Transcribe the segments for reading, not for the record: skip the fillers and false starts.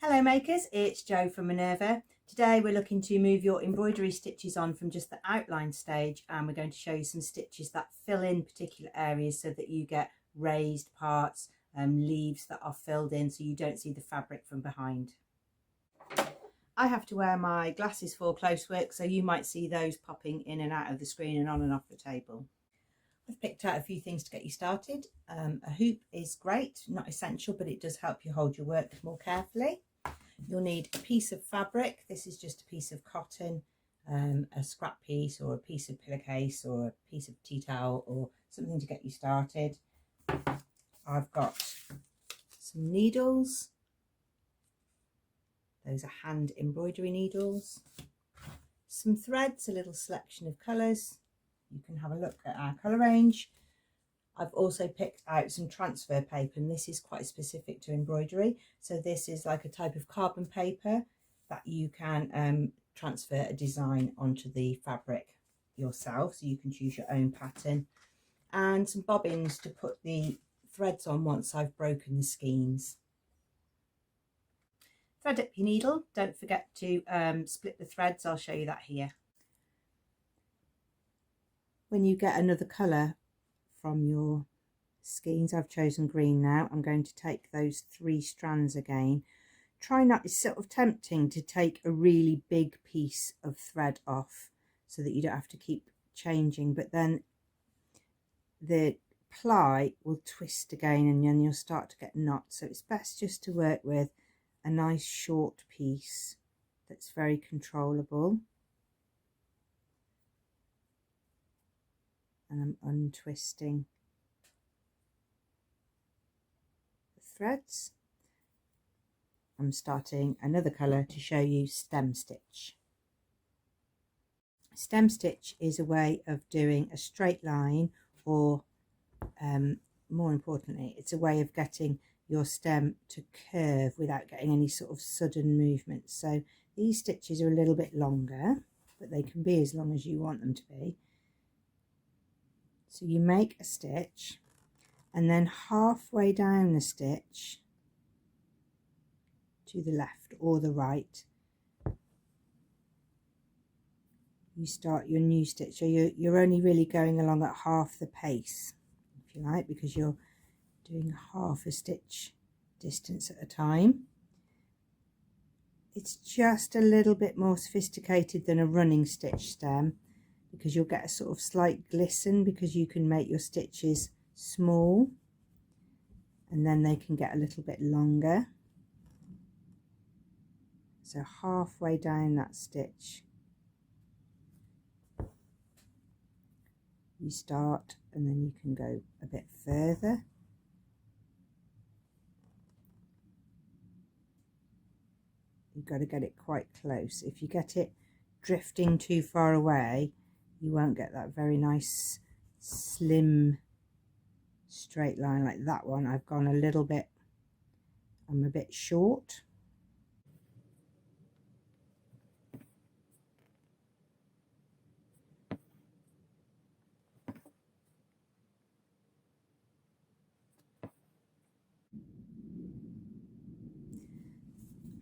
Hello makers, it's Jo from Minerva. Today we're looking to move your embroidery stitches on from just the outline stage, and we're going to show you some stitches that fill in particular areas so that you get raised parts, leaves that are filled in so you don't see the fabric from behind. I have to wear my glasses for close work, so you might see those popping in and out of the screen and on and off the table. I've picked out a few things to get you started. A hoop is great, not essential, but it does help you hold your work more carefully. You'll need a piece of fabric. This is just a piece of cotton, a scrap piece or a piece of pillowcase or a piece of tea towel or something to get you started. I've got some needles. Those are hand embroidery needles. Some threads, a little selection of colours. You can have a look at our colour range. I've also picked out some transfer paper, and this is quite specific to embroidery. So this is like a type of carbon paper that you can transfer a design onto the fabric yourself, so you can choose your own pattern. And some bobbins to put the threads on once I've broken the skeins. Thread up your needle. Don't forget to split the threads. I'll show you that here. When you get another colour from your skeins, I've chosen green now, I'm going to take those 3 strands again. Try not, it's sort of tempting to take a really big piece of thread off so that you don't have to keep changing, but then the ply will twist again and then you'll start to get knots. So it's best just to work with a nice short piece that's very controllable. And I'm untwisting the threads. I'm starting another colour to show you stem stitch. Stem stitch is a way of doing a straight line, or more importantly, it's a way of getting your stem to curve without getting any sort of sudden movement. So these stitches are a little bit longer, but they can be as long as you want them to be. So you make a stitch, and then halfway down the stitch to the left or the right, you start your new stitch. So you're only really going along at half the pace, if you like, because you're doing half a stitch distance at a time. It's just a little bit more sophisticated than a running stitch stem, because you'll get a sort of slight glisten because you can make your stitches small and then they can get a little bit longer. So halfway down that stitch you start, and then you can go a bit further. You've got to get it quite close. If you get it drifting too far away, you won't get that very nice slim straight line like that one. I've gone a little bit, I'm a bit short.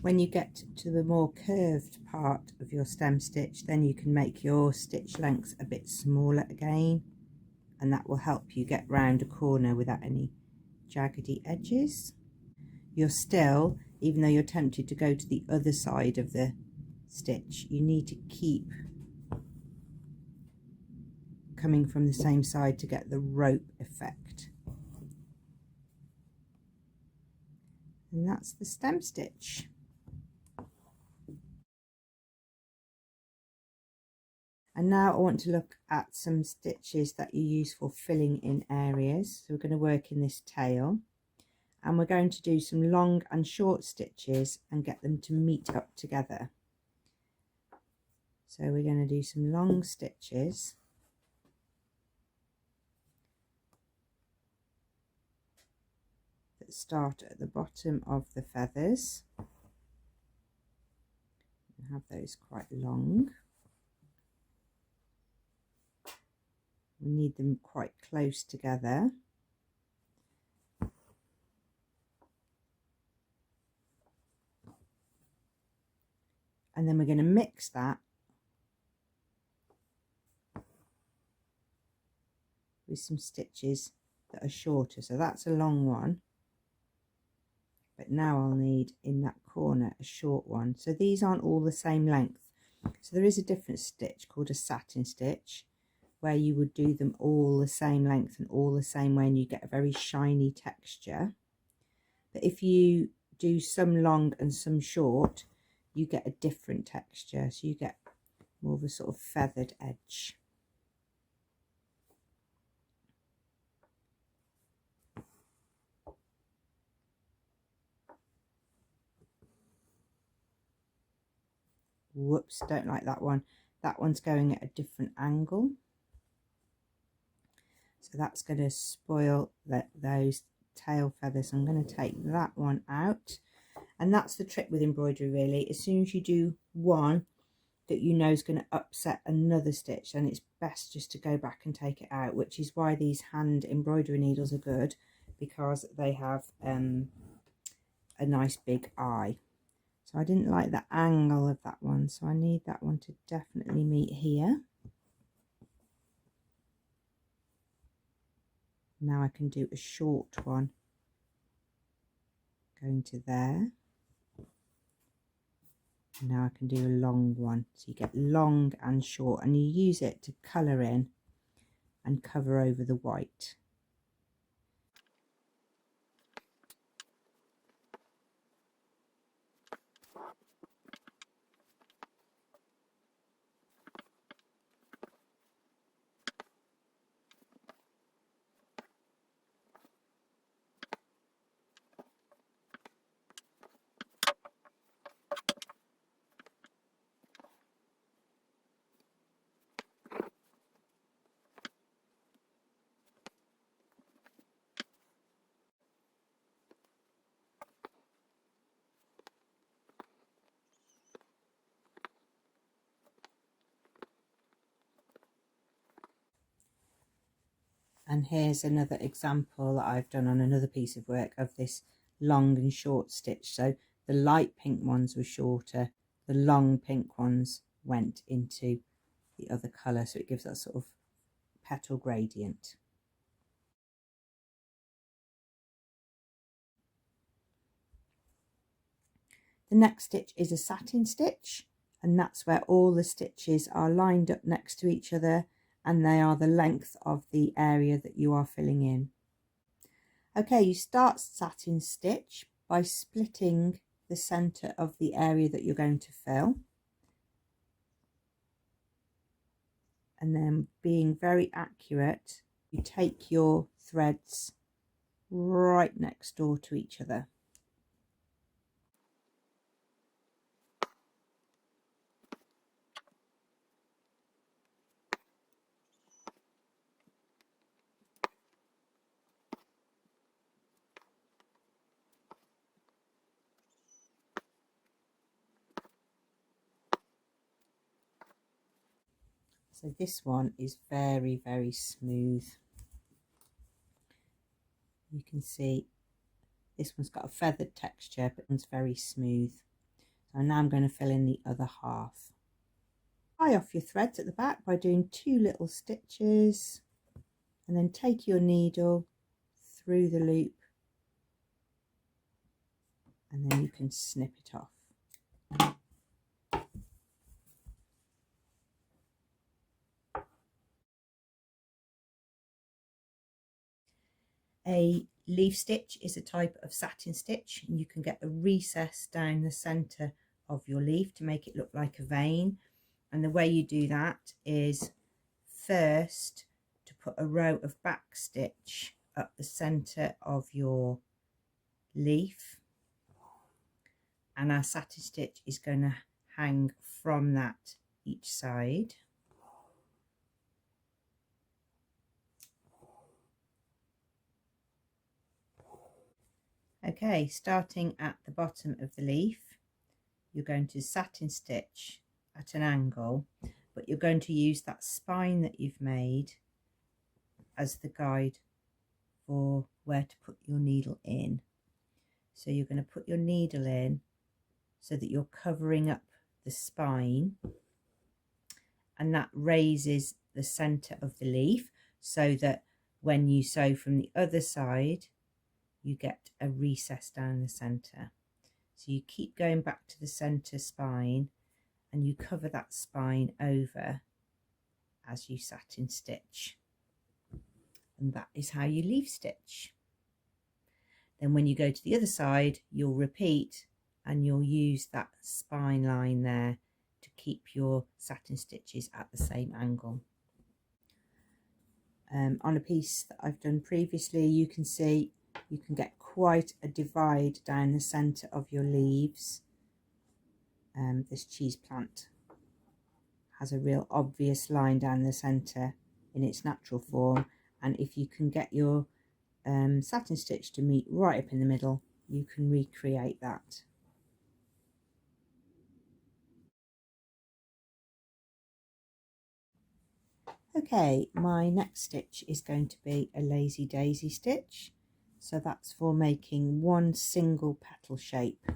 When you get to the more curved part of your stem stitch, then you can make your stitch lengths a bit smaller again, and that will help you get round a corner without any jaggedy edges. You're still, even though you're tempted to go to the other side of the stitch, you need to keep coming from the same side to get the rope effect. And that's the stem stitch. And now I want to look at some stitches that you use for filling in areas. So we're going to work in this tail, and we're going to do some long and short stitches and get them to meet up together. So we're going to do some long stitches. That start at the bottom of the feathers. And have those quite long. We need them quite close together. And then we're going to mix that with some stitches that are shorter. So that's a long one, but now I'll need in that corner a short one. So these aren't all the same length. So there is a different stitch called a satin stitch, where you would do them all the same length and all the same way, and you get a very shiny texture. But if you do some long and some short, you get a different texture. So you get more of a sort of feathered edge. Whoops, don't like that one. That one's going at a different angle. So that's going to spoil those tail feathers. I'm going to take that one out. And that's the trick with embroidery, really. As soon as you do one that you know is going to upset another stitch, then it's best just to go back and take it out, which is why these hand embroidery needles are good, because they have a nice big eye. So I didn't like the angle of that one, so I need that one to definitely meet here. Now I can do a short one going to there. And now I can do a long one. So you get long and short, and you use it to colour in and cover over the white. And here's another example that I've done on another piece of work of this long and short stitch. So the light pink ones were shorter, the long pink ones went into the other colour, so it gives that sort of petal gradient. The next stitch is a satin stitch, and that's where all the stitches are lined up next to each other, and they are the length of the area that you are filling in. Okay, you start satin stitch by splitting the centre of the area that you're going to fill, and then being very accurate, you take your threads right next door to each other. So this one is very, very smooth. You can see this one's got a feathered texture, but it's very smooth. So now I'm going to fill in the other half. Tie off your threads at the back by doing 2 little stitches, and then take your needle through the loop, and then you can snip it off. A leaf stitch is a type of satin stitch, and you can get a recess down the centre of your leaf to make it look like a vein. And the way you do that is first to put a row of back stitch up the centre of your leaf, and our satin stitch is going to hang from that each side. Okay, starting at the bottom of the leaf, you're going to satin stitch at an angle, but you're going to use that spine that you've made as the guide for where to put your needle in. So you're going to put your needle in so that you're covering up the spine, and that raises the center of the leaf so that when you sew from the other side, you get a recess down the center. So you keep going back to the center spine and you cover that spine over as you satin stitch. And that is how you leaf stitch. Then when you go to the other side, you'll repeat and you'll use that spine line there to keep your satin stitches at the same angle. On a piece that I've done previously, you can see you can get quite a divide down the centre of your leaves. This cheese plant has a real obvious line down the centre in its natural form, and if you can get your satin stitch to meet right up in the middle, you can recreate that. Okay, my next stitch is going to be a lazy daisy stitch. So that's for making one single petal shape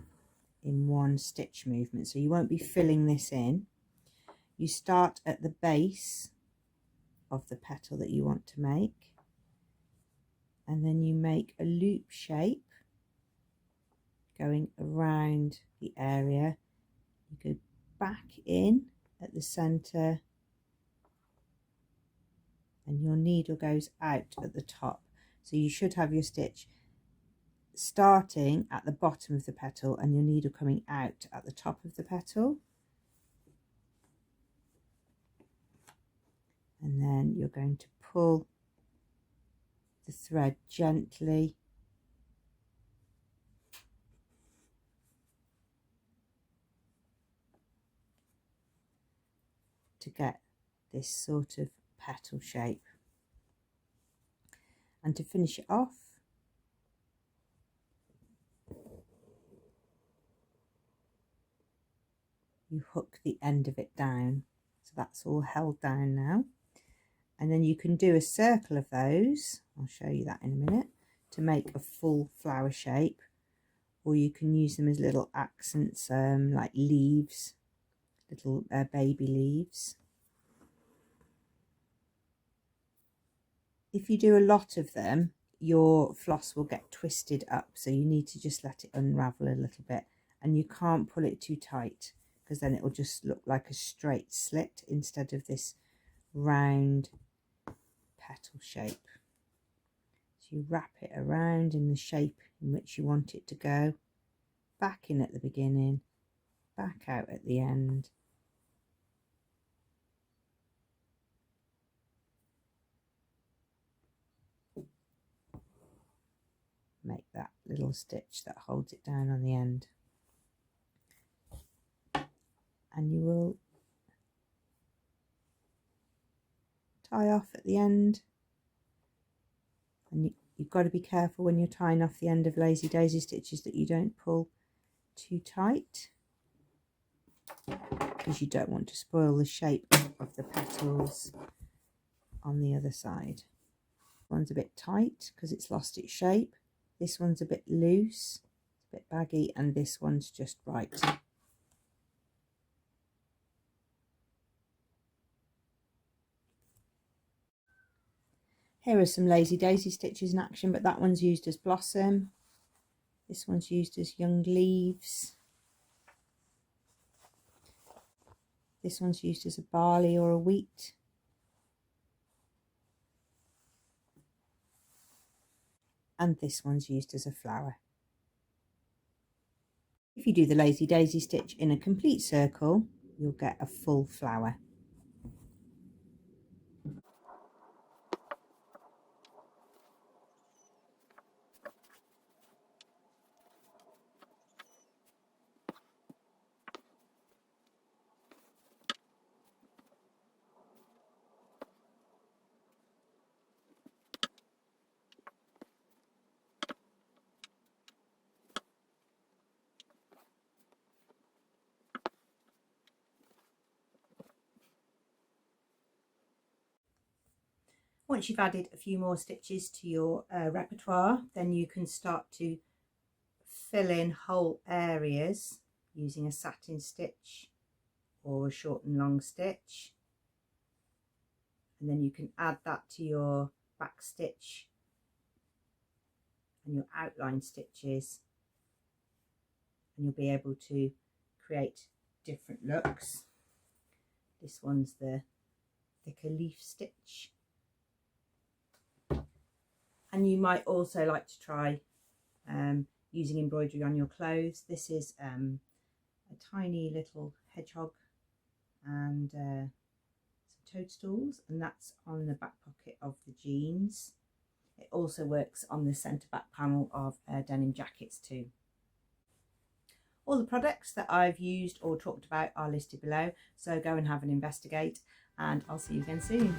in one stitch movement. So you won't be filling this in. You start at the base of the petal that you want to make, and then you make a loop shape going around the area. You go back in at the center, and your needle goes out at the top. So you should have your stitch starting at the bottom of the petal and your needle coming out at the top of the petal. And then you're going to pull the thread gently to get this sort of petal shape. And to finish it off, you hook the end of it down. So that's all held down now. And then you can do a circle of those, I'll show you that in a minute, to make a full flower shape, or you can use them as little accents, like leaves, little baby leaves. If you do a lot of them, your floss will get twisted up, so you need to just let it unravel a little bit, and you can't pull it too tight because then it will just look like a straight slit instead of this round petal shape. So you wrap it around in the shape in which you want it to go, back in at the beginning, back out at the end. Make that little stitch that holds it down on the end, and you will tie off at the end. And you've got to be careful when you're tying off the end of lazy daisy stitches that you don't pull too tight, because you don't want to spoil the shape of the petals on the other side. One's a bit tight because it's lost its shape. This one's a bit loose, it's a bit baggy, and this one's just right. Here are some lazy daisy stitches in action, but that one's used as blossom. This one's used as young leaves. This one's used as a barley or a wheat. And this one's used as a flower. If you do the lazy daisy stitch in a complete circle, you'll get a full flower. Once you've added a few more stitches to your repertoire, then you can start to fill in whole areas using a satin stitch or a short and long stitch, and then you can add that to your back stitch and your outline stitches, and you'll be able to create different looks. This one's the thicker leaf stitch, and you might also like to try using embroidery on your clothes. This is a tiny little hedgehog and some toadstools, and that's on the back pocket of the jeans. It also works on the centre back panel of denim jackets too. All the products that I've used or talked about are listed below, so go and have an investigate, and I'll see you again soon.